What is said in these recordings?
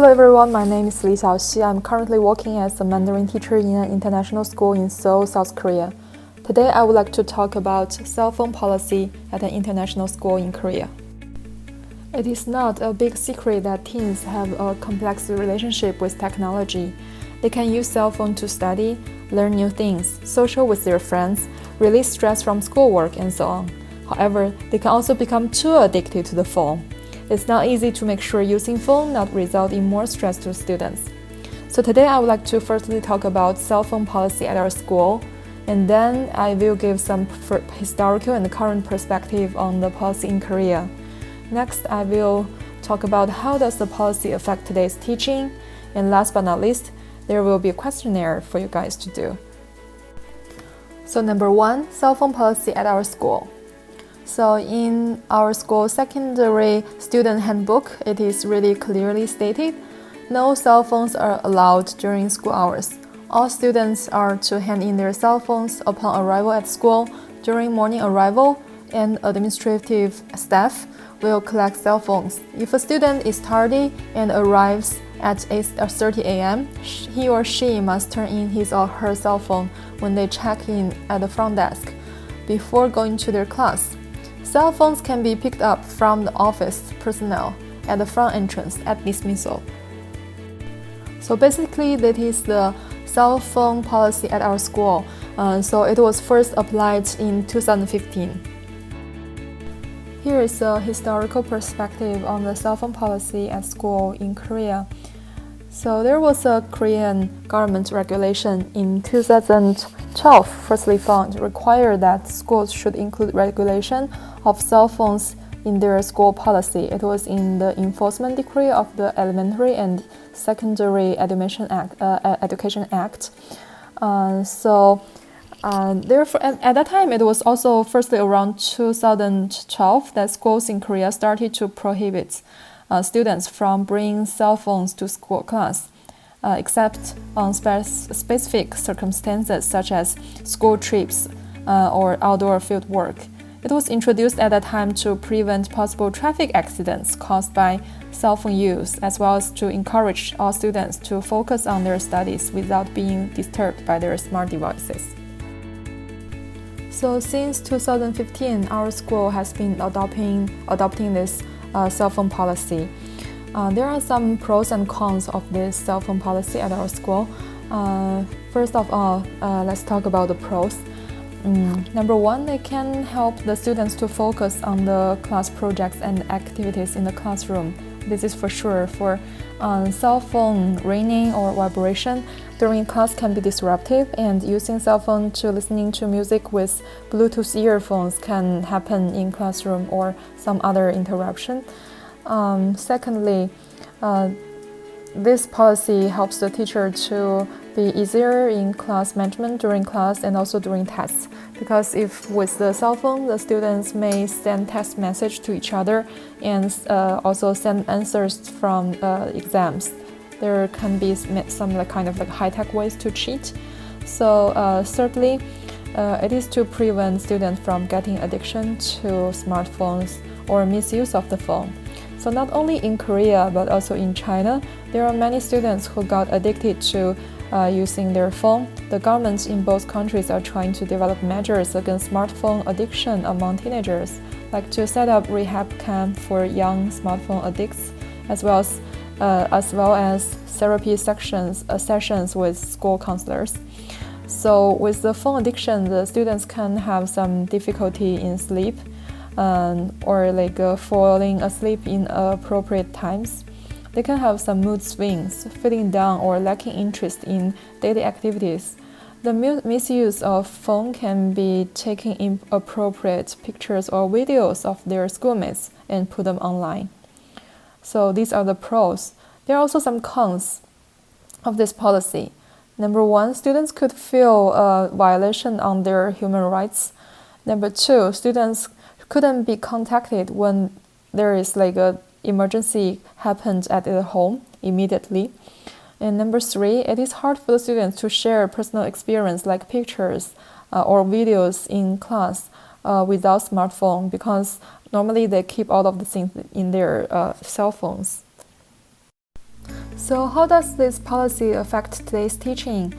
Hello everyone, my name is Li Xiaoxi. I'm currently working as a Mandarin teacher in an international school in Seoul, South Korea. Today I would like to talk about cell phone policy at an international school in Korea. It is not a big secret that teens have a complex relationship with technology. They can use cell phone to study, learn new things, social with their friends, release stress from schoolwork, and so on. However, they can also become too addicted to the phone. It's not easy to make sure using phone not result in more stress to students. So today I would like to firstly talk about cell phone policy at our school, and then I will give some historical and current perspective on the policy in Korea. Next, I will talk about how does the policy affect today's teaching, and last but not least, there will be a questionnaire for you guys to do. So number 1, cell phone policy at our school. So in our school secondary student handbook, it is really clearly stated, no cell phones are allowed during school hours. All students are to hand in their cell phones upon arrival at school, during morning arrival, and administrative staff will collect cell phones. If a student is tardy and arrives at 8:30 a.m., he or she must turn in his or her cell phone when they check in at the front desk before going to their class. Cell phones can be picked up from the office personnel at the front entrance at dismissal. So basically, that is the cell phone policy at our school. So it was first applied in 2015. Here is a historical perspective on the cell phone policy at school in Korea. So there was a Korean government regulation in 2012, firstly found required that schools should include regulation of cell phones in their school policy. It was in the Enforcement Decree of the Elementary and Secondary Education Act. Therefore, at that time, it was also firstly around 2012 that schools in Korea started to prohibit students from bringing cell phones to school class, except on specific circumstances such as school trips or outdoor field work. It was introduced at that time to prevent possible traffic accidents caused by cell phone use, as well as to encourage all students to focus on their studies without being disturbed by their smart devices. So since 2015, our school has been adopting this cell phone policy. There are some pros and cons of this cell phone policy at our school. First of all, let's talk about the pros. Number 1, they can help the students to focus on the class projects and activities in the classroom. This is for sure. For cell phone ringing or vibration during class can be disruptive, and using cell phone to listening to music with Bluetooth earphones can happen in classroom or some other interruption. Secondly, this policy helps the teacher to be easier in class management during class and also during tests. Because if with the cell phone, the students may send text message to each other and also send answers from exams. There can be some kind of high-tech ways to cheat. So thirdly, it is to prevent students from getting addiction to smartphones or misuse of the phone. So not only in Korea but also in China, there are many students who got addicted to using their phone. The governments in both countries are trying to develop measures against smartphone addiction among teenagers, like to set up rehab camp for young smartphone addicts, as well as therapy sessions with school counselors. So with the phone addiction, the students can have some difficulty in sleep, or falling asleep in appropriate times. They can have some mood swings, feeling down or lacking interest in daily activities. The misuse of phone can be taking inappropriate pictures or videos of their schoolmates and put them online. So these are the pros. There are also some cons of this policy. Number 1, students could feel a violation on their human rights. Number 2, students couldn't be contacted when there is a emergency happened at their home immediately. And number 3, it is hard for the students to share personal experience like pictures or videos in class without smartphone, because normally they keep all of the things in their cell phones. So how does this policy affect today's teaching?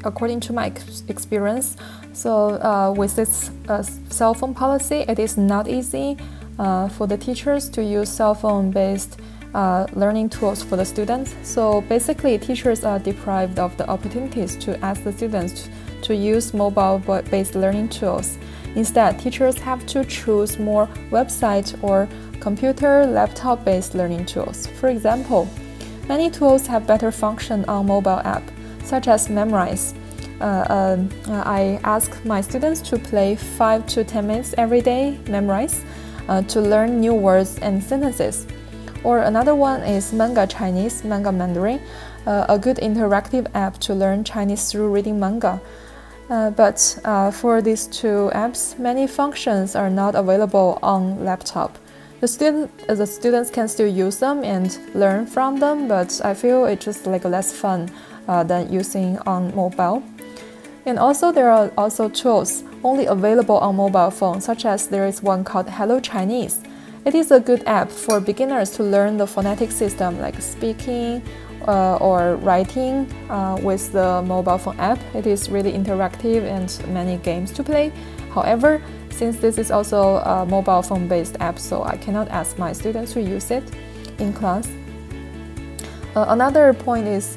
According to my experience, with this cell phone policy, it is not easy for the teachers to use cell phone-based learning tools for the students. So basically, teachers are deprived of the opportunities to ask the students to use mobile-based learning tools. Instead, teachers have to choose more website or computer, laptop-based learning tools. For example, many tools have better function on mobile app, such as Memrise. I ask my students to play 5 to 10 minutes every day, Memrise, to learn new words and sentences. Or another one is Manga Chinese, Manga Mandarin, a good interactive app to learn Chinese through reading manga. But for these two apps, many functions are not available on laptop. The students can still use them and learn from them, but I feel it's just like less fun than using on mobile. And also there are also tools only available on mobile phone, such as there is one called Hello Chinese. It is a good app for beginners to learn the phonetic system like speaking or writing with the mobile phone app. It is really interactive and many games to play. However, since this is also a mobile phone based app, so I cannot ask my students to use it in class. Another point is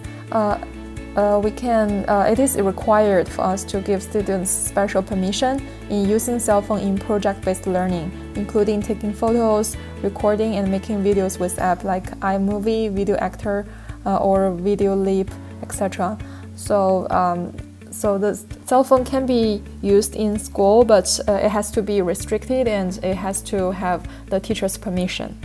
it is required for us to give students special permission in using cell phone in project-based learning, including taking photos, recording, and making videos with apps like iMovie, Video Actor, or Video Leap, etc. So the cell phone can be used in school, but it has to be restricted and it has to have the teacher's permission.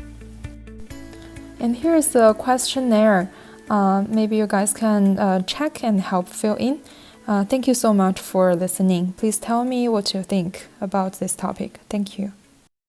And here is the questionnaire. Maybe you guys can check and help fill in. Thank you so much for listening. Please tell me what you think about this topic. Thank you.